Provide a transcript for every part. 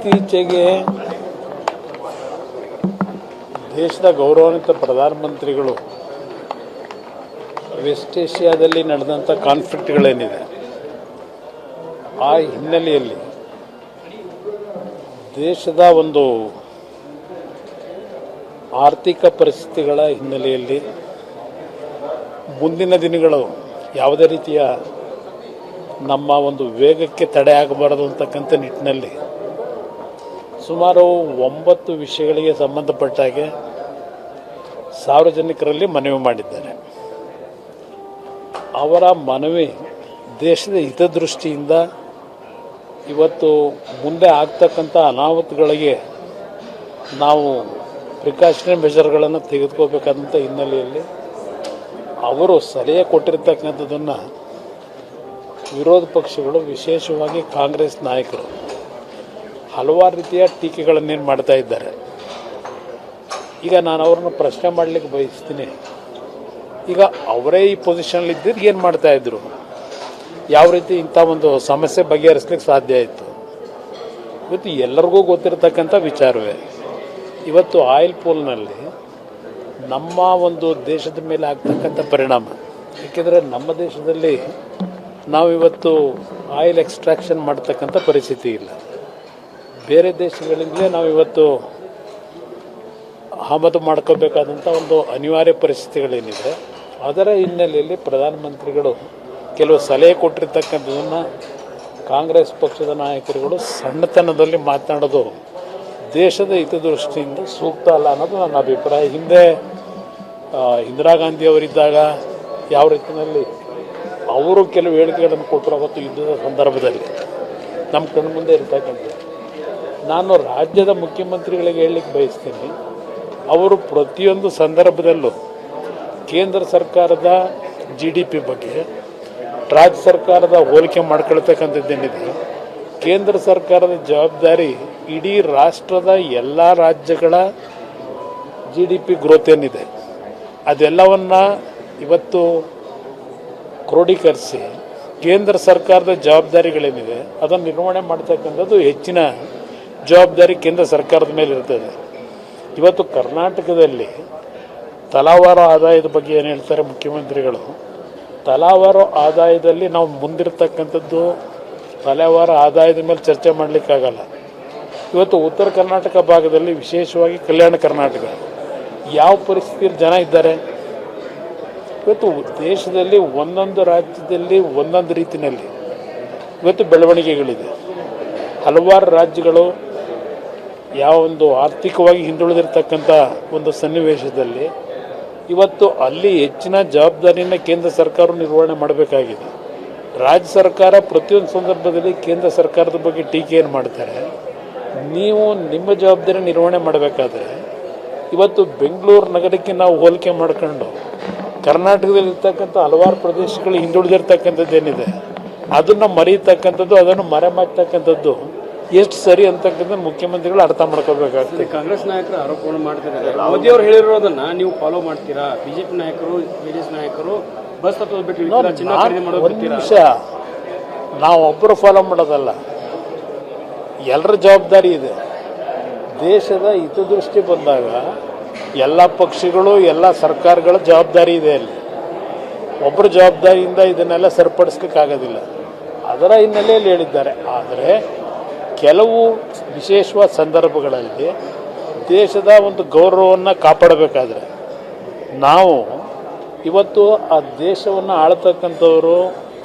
ಇತ್ತೀಚೆಗೆ ದೇಶದ ಗೌರವಾನ್ವಿತ ಪ್ರಧಾನಮಂತ್ರಿಗಳು ವೆಸ್ಟ್ ಏಷ್ಯಾದಲ್ಲಿ ನಡೆದಂಥ ಕಾನ್ಫ್ಲಿಕ್ಟ್ಗಳೇನಿದೆ ಆ ಹಿನ್ನೆಲೆಯಲ್ಲಿ ದೇಶದ ಒಂದು ಆರ್ಥಿಕ ಪರಿಸ್ಥಿತಿಗಳ ಹಿನ್ನೆಲೆಯಲ್ಲಿ ಮುಂದಿನ ದಿನಗಳು ಯಾವುದೇ ರೀತಿಯ ನಮ್ಮ ಒಂದು ವೇಗಕ್ಕೆ ತಡೆ ಆಗಬಾರದು ಅಂತಕ್ಕಂಥ ನಿಟ್ಟಿನಲ್ಲಿ ಸುಮಾರು 9 ವಿಷಯಗಳಿಗೆ ಸಂಬಂಧಪಟ್ಟ ಹಾಗೆ ಸಾರ್ವಜನಿಕರಲ್ಲಿ ಮನವಿ ಮಾಡಿದ್ದಾರೆ. ಅವರ ಮನವಿ ದೇಶದ ಹಿತದೃಷ್ಟಿಯಿಂದ ಇವತ್ತು ಮುಂದೆ ಆಗ್ತಕ್ಕಂಥ ಅನಾಹುತಗಳಿಗೆ ನಾವು ಪ್ರಿಕಾಷನರಿ ಮೆಷರ್ಗಳನ್ನು ತೆಗೆದುಕೋಬೇಕಾದಂಥ ಹಿನ್ನೆಲೆಯಲ್ಲಿ ಅವರು ಸಲಹೆ ಕೊಟ್ಟಿರ್ತಕ್ಕಂಥದ್ದನ್ನು ವಿರೋಧ ಪಕ್ಷಗಳು, ವಿಶೇಷವಾಗಿ ಕಾಂಗ್ರೆಸ್ ನಾಯಕರು ಹಲವಾರು ರೀತಿಯ ಟೀಕೆಗಳನ್ನೇನು ಮಾಡ್ತಾ ಇದ್ದಾರೆ. ಈಗ ನಾನು ಅವ್ರನ್ನ ಪ್ರಶ್ನೆ ಮಾಡಲಿಕ್ಕೆ ಬಯಸ್ತೀನಿ. ಈಗ ಅವರೇ ಈ ಪೊಸಿಷನ್ಲಿದ್ದರೆ ಏನು ಮಾಡ್ತಾಯಿದ್ರು, ಯಾವ ರೀತಿ ಇಂಥ ಒಂದು ಸಮಸ್ಯೆ ಬಗೆಹರಿಸ್ಲಿಕ್ಕೆ ಸಾಧ್ಯ ಆಯಿತು? ಇವತ್ತು ಎಲ್ಲರಿಗೂ ಗೊತ್ತಿರತಕ್ಕಂಥ ವಿಚಾರವೇ. ಇವತ್ತು ಆಯಿಲ್ ಪೋಲ್ನಲ್ಲಿ ನಮ್ಮ ಒಂದು ದೇಶದ ಮೇಲೆ ಆಗ್ತಕ್ಕಂಥ ಪರಿಣಾಮ, ಏಕೆಂದರೆ ನಮ್ಮ ದೇಶದಲ್ಲಿ ನಾವಿವತ್ತು ಆಯಿಲ್ ಎಕ್ಸ್ಟ್ರಾಕ್ಷನ್ ಮಾಡ್ತಕ್ಕಂಥ ಪರಿಸ್ಥಿತಿ ಇಲ್ಲ. ಬೇರೆ ದೇಶಗಳಿಂದಲೇ ನಾವಿವತ್ತು ಆಮದು ಮಾಡ್ಕೋಬೇಕಾದಂಥ ಒಂದು ಅನಿವಾರ್ಯ ಪರಿಸ್ಥಿತಿಗಳೇನಿದೆ, ಅದರ ಹಿನ್ನೆಲೆಯಲ್ಲಿ ಪ್ರಧಾನಮಂತ್ರಿಗಳು ಕೆಲವು ಸಲಹೆ ಕೊಟ್ಟಿರ್ತಕ್ಕಂಥದ್ದನ್ನು ಕಾಂಗ್ರೆಸ್ ಪಕ್ಷದ ನಾಯಕರುಗಳು ಸಣ್ಣತನದಲ್ಲಿ ಮಾತನಾಡೋದು ದೇಶದ ಹಿತದೃಷ್ಟಿಯಿಂದ ಸೂಕ್ತ ಅಲ್ಲ ಅನ್ನೋದು ನನ್ನ ಅಭಿಪ್ರಾಯ. ಹಿಂದೆ ಇಂದಿರಾ ಗಾಂಧಿ ಅವರಿದ್ದಾಗ ಯಾವ ರೀತಿಯಲ್ಲಿ ಅವರು ಕೆಲವು ಹೇಳಿಕೆಗಳನ್ನು ಕೊಟ್ಟರು ಅವತ್ತು ಯುದ್ಧದ ಸಂದರ್ಭದಲ್ಲಿ ನಮ್ಮ ಕಣ್ಣು ಮುಂದೆ ಇರ್ತಕ್ಕಂಥ. ನಾನು ರಾಜ್ಯದ ಮುಖ್ಯಮಂತ್ರಿಗಳಿಗೆ ಹೇಳಲಿಕ್ಕೆ ಬಯಸ್ತೀನಿ, ಅವರು ಪ್ರತಿಯೊಂದು ಸಂದರ್ಭದಲ್ಲೂ ಕೇಂದ್ರ ಸರ್ಕಾರದ GDP ಬಗ್ಗೆ ರಾಜ್ಯ ಸರ್ಕಾರದ ಹೋಲಿಕೆ ಮಾಡ್ಕೊಳ್ತಕ್ಕಂಥದ್ದೇನಿದೆ, ಕೇಂದ್ರ ಸರ್ಕಾರದ ಜವಾಬ್ದಾರಿ ಇಡೀ ರಾಷ್ಟ್ರದ ಎಲ್ಲ ರಾಜ್ಯಗಳ GDP ಗ್ರೋತ್ ಏನಿದೆ ಅದೆಲ್ಲವನ್ನು ಇವತ್ತು ಕ್ರೋಢೀಕರಿಸಿ ಕೇಂದ್ರ ಸರ್ಕಾರದ ಜವಾಬ್ದಾರಿಗಳೇನಿದೆ ಅದನ್ನು ನಿರ್ವಹಣೆ ಮಾಡ್ತಕ್ಕಂಥದ್ದು ಹೆಚ್ಚಿನ ಜವಾಬ್ದಾರಿ ಕೇಂದ್ರ ಸರ್ಕಾರದ ಮೇಲೆ ಇರ್ತದೆ. ಇವತ್ತು ಕರ್ನಾಟಕದಲ್ಲಿ ತಲಾವಾರು ಆದಾಯದ ಬಗ್ಗೆ ಏನು ಹೇಳ್ತಾರೆ ಮುಖ್ಯಮಂತ್ರಿಗಳು, ತಲಾವಾರು ಆದಾಯದಲ್ಲಿ ನಾವು ಮುಂದಿರ್ತಕ್ಕಂಥದ್ದು ತಲಾವಾರು ಆದಾಯದ ಮೇಲೆ ಚರ್ಚೆ ಮಾಡಲಿಕ್ಕಾಗಲ್ಲ. ಇವತ್ತು ಉತ್ತರ ಕರ್ನಾಟಕ ಭಾಗದಲ್ಲಿ, ವಿಶೇಷವಾಗಿ ಕಲ್ಯಾಣ ಕರ್ನಾಟಕ, ಯಾವ ಪರಿಸ್ಥಿತಿಯಲ್ಲಿ ಜನ ಇದ್ದಾರೆ. ಇವತ್ತು ದೇಶದಲ್ಲಿ ಒಂದೊಂದು ರಾಜ್ಯದಲ್ಲಿ ಒಂದೊಂದು ರೀತಿಯಲ್ಲಿ ಇವತ್ತು ಬೆಳವಣಿಗೆಗಳಿದೆ. ಹಲವಾರು ರಾಜ್ಯಗಳು ಯಾವ ಒಂದು ಆರ್ಥಿಕವಾಗಿ ಹಿಂದುಳಿದಿರ್ತಕ್ಕಂಥ ಒಂದು ಸನ್ನಿವೇಶದಲ್ಲಿ ಇವತ್ತು ಅಲ್ಲಿ ಹೆಚ್ಚಿನ ಜವಾಬ್ದಾರಿಯನ್ನು ಕೇಂದ್ರ ಸರ್ಕಾರ ನಿರ್ವಹಣೆ ಮಾಡಬೇಕಾಗಿದೆ. ರಾಜ್ಯ ಸರ್ಕಾರ ಪ್ರತಿಯೊಂದು ಸಂದರ್ಭದಲ್ಲಿ ಕೇಂದ್ರ ಸರ್ಕಾರದ ಬಗ್ಗೆ ಟೀಕೆಯನ್ನು ಮಾಡ್ತಾರೆ. ನೀವು ನಿಮ್ಮ ಜವಾಬ್ದಾರಿ ನಿರ್ವಹಣೆ ಮಾಡಬೇಕಾದ್ರೆ ಇವತ್ತು ಬೆಂಗಳೂರು ನಗರಕ್ಕೆ ನಾವು ಹೋಲಿಕೆ ಮಾಡ್ಕೊಂಡು ಕರ್ನಾಟಕದಲ್ಲಿರ್ತಕ್ಕಂಥ ಹಲವಾರು ಪ್ರದೇಶಗಳು ಹಿಂದುಳಿದಿರ್ತಕ್ಕಂಥದ್ದೇನಿದೆ ಅದನ್ನು ಮರೀತಕ್ಕಂಥದ್ದು, ಅದನ್ನು ಮರೆಮಾಕ್ತಕ್ಕಂಥದ್ದು ಎಷ್ಟು ಸರಿ ಅಂತಕ್ಕಂಥ ಮುಖ್ಯಮಂತ್ರಿಗಳು ಅರ್ಥ ಮಾಡ್ಕೋಬೇಕಾಗ್ತದೆ. ಕಾಂಗ್ರೆಸ್ ನಾಯಕರು ಆರೋಪವನ್ನು ಮಾಡ್ತಿದ್ದಾರೆ. ಮೋದಿ ಅವರು ಹೇಳಿರೋದನ್ನ ನೀವು ಫಾಲೋ ಮಾಡ್ತೀರಾ? ಬಿಜೆಪಿ ನಾಯಕರು, ಜೆಡಿಎಸ್ ನಾಯಕರು ಬಸ್ ತಪ್ಪೋದು ಬಿಟ್ಟು ಚಿನ್ನ ಖರೀದಿ ಮಾಡೋದು. ಒಂದು ನಿಮಿಷ, ನಾವು ಒಬ್ಬರು ಫಾಲೋ ಮಾಡೋದಲ್ಲ, ಎಲ್ಲರ ಜವಾಬ್ದಾರಿ ಇದೆ. ದೇಶದ ಹಿತದೃಷ್ಟಿ ಬಂದಾಗ ಎಲ್ಲ ಪಕ್ಷಗಳು, ಎಲ್ಲ ಸರ್ಕಾರಗಳ ಜವಾಬ್ದಾರಿ ಇದೆ. ಅಲ್ಲಿ ಒಬ್ಬರ ಜವಾಬ್ದಾರಿಯಿಂದ ಇದನ್ನೆಲ್ಲ ಸರಿಪಡಿಸ್ಲಿಕ್ಕಾಗೋದಿಲ್ಲ. ಅದರ ಹಿನ್ನೆಲೆಯಲ್ಲಿ ಹೇಳಿದ್ದಾರೆ. ಆದರೆ ಕೆಲವು ವಿಶೇಷವಾದ ಸಂದರ್ಭಗಳಲ್ಲಿ ದೇಶದ ಒಂದು ಗೌರವವನ್ನು ಕಾಪಾಡಬೇಕಾದ್ರೆ ನಾವು ಇವತ್ತು ಆ ದೇಶವನ್ನು ಆಳ್ತಕ್ಕಂಥವರು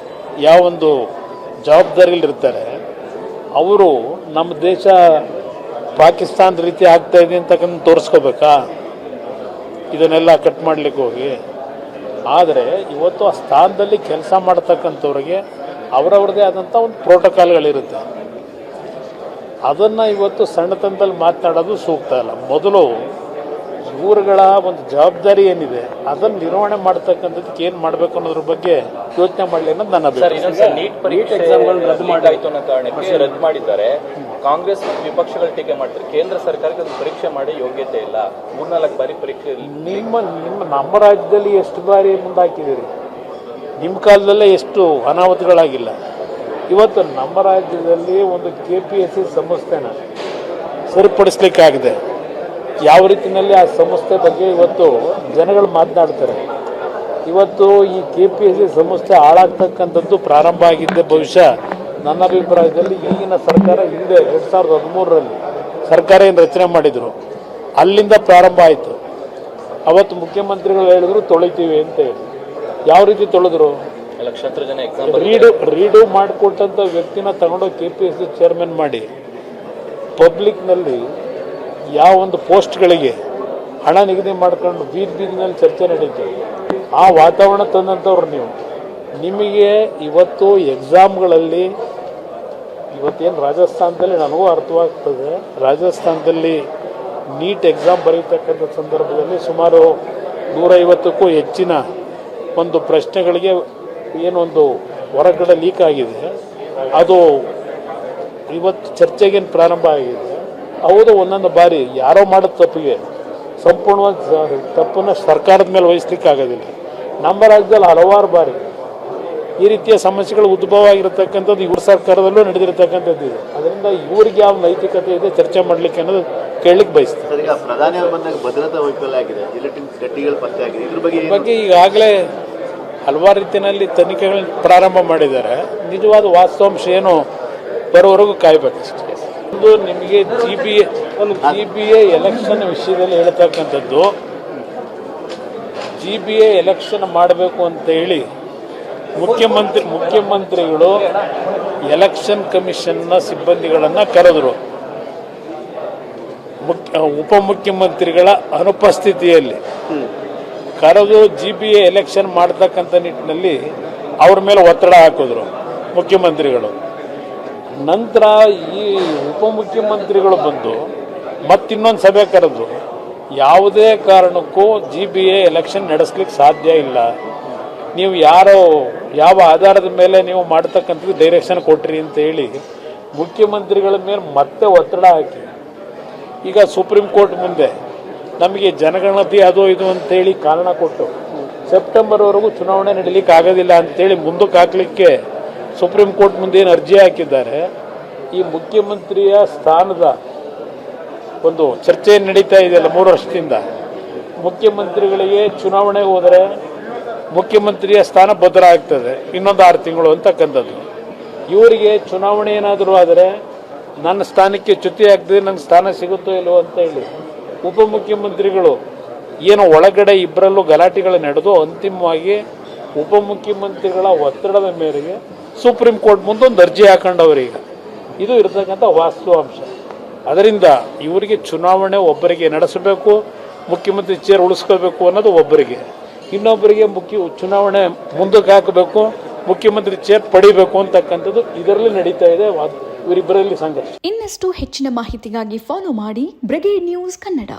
ಯಾವೊಂದು ಜವಾಬ್ದಾರಿಗಳಿರ್ತಾರೆ ಅವರು ನಮ್ಮ ದೇಶ ಪಾಕಿಸ್ತಾನದ ರೀತಿ ಆಗ್ತಾಯಿದೆ ಅಂತಕ್ಕಂಥ ತೋರಿಸ್ಕೋಬೇಕಾ? ಇದನ್ನೆಲ್ಲ ಕಟ್ ಮಾಡಲಿಕ್ಕೆ ಹೋಗಿ. ಆದರೆ ಇವತ್ತು ಆ ಸ್ಥಾನದಲ್ಲಿ ಕೆಲಸ ಮಾಡ್ತಕ್ಕಂಥವ್ರಿಗೆ ಅವರವ್ರದ್ದೇ ಆದಂಥ ಒಂದು ಪ್ರೋಟೋಕಾಲ್ಗಳಿರುತ್ತೆ. ಅದನ್ನು ಇವತ್ತು ಸಣ್ಣತನದಲ್ಲಿ ಮಾತನಾಡೋದು ಸೂಕ್ತ ಅಲ್ಲ. ಮೊದಲು ಊರುಗಳ ಒಂದು ಜವಾಬ್ದಾರಿ ಏನಿದೆ ಅದನ್ನು ನಿರ್ವಹಣೆ ಮಾಡ್ತಕ್ಕಂಥದ್ದಕ್ಕೆ ಏನು ಮಾಡಬೇಕು ಅನ್ನೋದ್ರ ಬಗ್ಗೆ ಯೋಚನೆ ಮಾಡಲಿ ಅನ್ನೋದು ನನ್ನ ಅಭಿಪ್ರಾಯ. ನೀಟ್ ಎಕ್ಸಾಮ್ಗಳನ್ನು ರದ್ದು ಮಾಡಾಯಿತು ಅನ್ನೋ ಕಾರಣಕ್ಕೆ ರದ್ದು ಮಾಡಿದ್ದಾರೆ. ಕಾಂಗ್ರೆಸ್ ವಿಪಕ್ಷಗಳು ಟೀಕೆ ಮಾಡ್ತಾರೆ, ಕೇಂದ್ರ ಸರ್ಕಾರಕ್ಕೆ ಅದು ಪರೀಕ್ಷೆ ಮಾಡಿ ಯೋಗ್ಯತೆ ಇಲ್ಲ, 3-4 ಬಾರಿ ಪರೀಕ್ಷೆ. ನಮ್ಮ ರಾಜ್ಯದಲ್ಲಿ ಎಷ್ಟು ಬಾರಿ ಮುಂದಾಕಿದ್ದೀರಿ? ನಿಮ್ಮ ಕಾಲದಲ್ಲೇ ಎಷ್ಟು ಅನಾಹುತಗಳಾಗಿಲ್ಲ. ಇವತ್ತು ನಮ್ಮ ರಾಜ್ಯದಲ್ಲಿ ಒಂದು KPSC ಸಂಸ್ಥೆನ ಸರಿಪಡಿಸ್ಲಿಕ್ಕಾಗಿದೆ. ಯಾವ ರೀತಿಯಲ್ಲಿ ಆ ಸಂಸ್ಥೆ ಬಗ್ಗೆ ಇವತ್ತು ಜನಗಳು ಮಾತನಾಡ್ತಾರೆ. ಇವತ್ತು ಈ KPSC ಸಂಸ್ಥೆ ಹಾಳಾಗ್ತಕ್ಕಂಥದ್ದು ಪ್ರಾರಂಭ ಆಗಿದ್ದೆ ಬಹುಶಃ ನನ್ನ ಅಭಿಪ್ರಾಯದಲ್ಲಿ ಈಗಿನ ಸರ್ಕಾರ ಹಿಂದೆ 2013ರಲ್ಲಿ ಸರ್ಕಾರ ಏನು ರಚನೆ ಮಾಡಿದರು ಅಲ್ಲಿಂದ ಪ್ರಾರಂಭ ಆಯಿತು. ಅವತ್ತು ಮುಖ್ಯಮಂತ್ರಿಗಳು ಹೇಳಿದ್ರು ತೊಳಿತೀವಿ ಅಂತ ಹೇಳಿ. ಯಾವ ರೀತಿ ತೊಳೆದ್ರು? ಲಕ್ಷಾಂತರ ಜನ ಎಕ್ಸಾಮ್ ರೀಡು ಮಾಡಿಕೊಟ್ಟಂಥ ವ್ಯಕ್ತಿನ ತಗೊಂಡೋಗಿ KPSC ಚೇರ್ಮನ್ ಮಾಡಿ ಪಬ್ಲಿಕ್ನಲ್ಲಿ ಯಾವ ಒಂದು ಪೋಸ್ಟ್ಗಳಿಗೆ ಹಣ ನಿಗದಿ ಮಾಡ್ಕೊಂಡು ಬೀದಿನಲ್ಲಿ ಚರ್ಚೆ ನಡೀತು. ಆ ವಾತಾವರಣ ತಂದಂಥವ್ರು ನೀವು. ನಿಮಗೆ ಇವತ್ತು ಎಕ್ಸಾಮ್ಗಳಲ್ಲಿ ಇವತ್ತೇನು ರಾಜಸ್ಥಾನದಲ್ಲಿ ನನಗೂ ಅರ್ಥವಾಗ್ತದೆ, ರಾಜಸ್ಥಾನದಲ್ಲಿ ನೀಟ್ ಎಕ್ಸಾಮ್ ಬರೀತಕ್ಕಂಥ ಸಂದರ್ಭದಲ್ಲಿ ಸುಮಾರು 150ಕ್ಕೂ ಹೆಚ್ಚಿನ ಒಂದು ಪ್ರಶ್ನೆಗಳಿಗೆ ಏನೊಂದು ಹೊರಗಡೆ ಲೀಕ್ ಆಗಿದೆ. ಅದು ಇವತ್ತು ಚರ್ಚೆಗೇನು ಪ್ರಾರಂಭ ಆಗಿದೆ. ಹೌದು, ಒಂದೊಂದು ಬಾರಿ ಯಾರೋ ಮಾಡೋ ತಪ್ಪಿಗೆ ಸಂಪೂರ್ಣವಾಗಿ ತಪ್ಪನ್ನು ಸರ್ಕಾರದ ಮೇಲೆ ವಹಿಸ್ಲಿಕ್ಕೆ ಆಗೋದಿಲ್ಲ. ನಮ್ಮ ರಾಜ್ಯದಲ್ಲಿ ಹಲವಾರು ಬಾರಿ ಈ ರೀತಿಯ ಸಮಸ್ಯೆಗಳು ಉದ್ಭವ ಆಗಿರತಕ್ಕಂಥದ್ದು ಇವ್ರ ಸರ್ಕಾರದಲ್ಲೂ ನಡೆದಿರತಕ್ಕಂಥದ್ದು ಇದೆ. ಅದರಿಂದ ಇವ್ರಿಗೆ ಯಾವ ನೈತಿಕತೆ ಇದೆ ಚರ್ಚೆ ಮಾಡಲಿಕ್ಕೆ ಅನ್ನೋದು ಕೇಳಲಿಕ್ಕೆ ಬಯಸ್ತಾರೆ. ಈಗ ಪ್ರಧಾನಿ ಅವರು ಬಂದಾಗ ಭದ್ರತಾ ವೈಫಲ್ಯ ಆಗಿದೆ, ಜಿಲೆಟಿನ್ ಗಟ್ಟಿಗಳು ಪತ್ತೆ ಆಗಿದೆ. ಇದ್ರ ಬಗ್ಗೆ ಈಗಾಗಲೇ ಹಲವಾರು ರೀತಿಯಲ್ಲಿ ತನಿಖೆಗಳನ್ನ ಪ್ರಾರಂಭ ಮಾಡಿದ್ದಾರೆ. ನಿಜವಾದ ವಾಸ್ತವಾಂಶ ಏನು ಬರೋವರೆಗೂ ಕಾಯಬೇಕಷ್ಟೇ. ಒಂದು ನಿಮಗೆ GBA ಎಲೆಕ್ಷನ್ ವಿಷಯದಲ್ಲಿ ಹೇಳ್ತಕ್ಕಂಥದ್ದು, GBA ಎಲೆಕ್ಷನ್ ಮಾಡಬೇಕು ಅಂತ ಹೇಳಿ ಮುಖ್ಯಮಂತ್ರಿಗಳು ಎಲೆಕ್ಷನ್ ಕಮಿಷನ್ನ ಸಿಬ್ಬಂದಿಗಳನ್ನು ಕರೆದರು. ಉಪಮುಖ್ಯಮಂತ್ರಿಗಳ ಅನುಪಸ್ಥಿತಿಯಲ್ಲಿ ಕರೆದು GBA ಎಲೆಕ್ಷನ್ ಮಾಡ್ತಕ್ಕಂಥ ನಿಟ್ಟಿನಲ್ಲಿ ಅವ್ರ ಮೇಲೆ ಒತ್ತಡ ಹಾಕಿದ್ರು ಮುಖ್ಯಮಂತ್ರಿಗಳು. ನಂತರ ಈ ಉಪಮುಖ್ಯಮಂತ್ರಿಗಳು ಬಂದು ಮತ್ತಿನ್ನೊಂದು ಸಭೆ ಕರೆದ್ರು. ಯಾವುದೇ ಕಾರಣಕ್ಕೂ GBA ಎಲೆಕ್ಷನ್ ನಡೆಸ್ಲಿಕ್ಕೆ ಸಾಧ್ಯ ಇಲ್ಲ, ನೀವು ಯಾವ ಆಧಾರದ ಮೇಲೆ ನೀವು ಮಾಡ್ತಕ್ಕಂಥದ್ದು ಡೈರೆಕ್ಷನ್ ಕೊಟ್ರಿ ಅಂತ ಹೇಳಿ ಮುಖ್ಯಮಂತ್ರಿಗಳ ಮೇಲೆ ಮತ್ತೆ ಒತ್ತಡ ಹಾಕಿ ಈಗ ಸುಪ್ರೀಂ ಕೋರ್ಟ್ ಮುಂದೆ ನಮಗೆ ಜನಗಣತಿ ಅದು ಇದು ಅಂತೇಳಿ ಕಾರಣ ಕೊಟ್ಟು ಸೆಪ್ಟೆಂಬರ್ವರೆಗೂ ಚುನಾವಣೆ ನಡೀಲಿಕ್ಕೆ ಆಗೋದಿಲ್ಲ ಅಂತೇಳಿ ಮುಂದಕ್ಕೆ ಹಾಕಲಿಕ್ಕೆ ಸುಪ್ರೀಂ ಕೋರ್ಟ್ ಮುಂದೆ ಏನು ಅರ್ಜಿ ಹಾಕಿದ್ದಾರೆ. ಈ ಮುಖ್ಯಮಂತ್ರಿಯ ಸ್ಥಾನದ ಒಂದು ಚರ್ಚೆ ನಡೀತಾ ಇದೆಯಲ್ಲ 3 ವರ್ಷದಿಂದ, ಮುಖ್ಯಮಂತ್ರಿಗಳಿಗೆ ಚುನಾವಣೆಗೆ ಹೋದರೆ ಮುಖ್ಯಮಂತ್ರಿಯ ಸ್ಥಾನ ಭದ್ರ ಆಗ್ತದೆ ಇನ್ನೊಂದು 6 ತಿಂಗಳು ಅಂತಕ್ಕಂಥದ್ದು. ಇವರಿಗೆ ಚುನಾವಣೆ ಏನಾದರೂ ಆದರೆ ನನ್ನ ಸ್ಥಾನಕ್ಕೆ ಚ್ಯುತಿ ಆಗ್ತದೆ, ನನ್ನ ಸ್ಥಾನ ಸಿಗುತ್ತೋ ಇಲ್ವೋ ಅಂತ ಹೇಳಿ ಉಪಮುಖ್ಯಮಂತ್ರಿಗಳು ಏನು ಒಳಗಡೆ ಇಬ್ಬರಲ್ಲೂ ಗಲಾಟೆಗಳು ನಡೆದು ಅಂತಿಮವಾಗಿ ಉಪಮುಖ್ಯಮಂತ್ರಿಗಳ ಒತ್ತಡದ ಮೇರೆಗೆ ಸುಪ್ರೀಂ ಕೋರ್ಟ್ ಮುಂದೊಂದು ಅರ್ಜಿ ಹಾಕೊಂಡವರೀಗ. ಇದು ಇರತಕ್ಕಂಥ ವಾಸ್ತವಾಂಶ. ಅದರಿಂದ ಇವರಿಗೆ ಚುನಾವಣೆ ಒಬ್ಬರಿಗೆ ನಡೆಸಬೇಕು, ಮುಖ್ಯಮಂತ್ರಿ ಚೇರ್ ಉಳಿಸ್ಕೋಬೇಕು ಅನ್ನೋದು ಒಬ್ಬರಿಗೆ, ಇನ್ನೊಬ್ಬರಿಗೆ ಚುನಾವಣೆ ಮುಂದಕ್ಕೆ ಹಾಕಬೇಕು, ಮುಖ್ಯಮಂತ್ರಿ ಚೇರ್ ಪಡಿಬೇಕು ಅಂತಕ್ಕಂಥದ್ದು ಇದರಲ್ಲಿ ನಡೀತಾ ಇದೆ ಇವರಿಬ್ಬರಲ್ಲಿ ಸಂಘರ್ಷ. ಇನ್ನಷ್ಟು ಹೆಚ್ಚಿನ ಮಾಹಿತಿಗಾಗಿ ಫಾಲೋ ಮಾಡಿ ಬ್ರಿಗೇಡ್ ನ್ಯೂಸ್ ಕನ್ನಡ.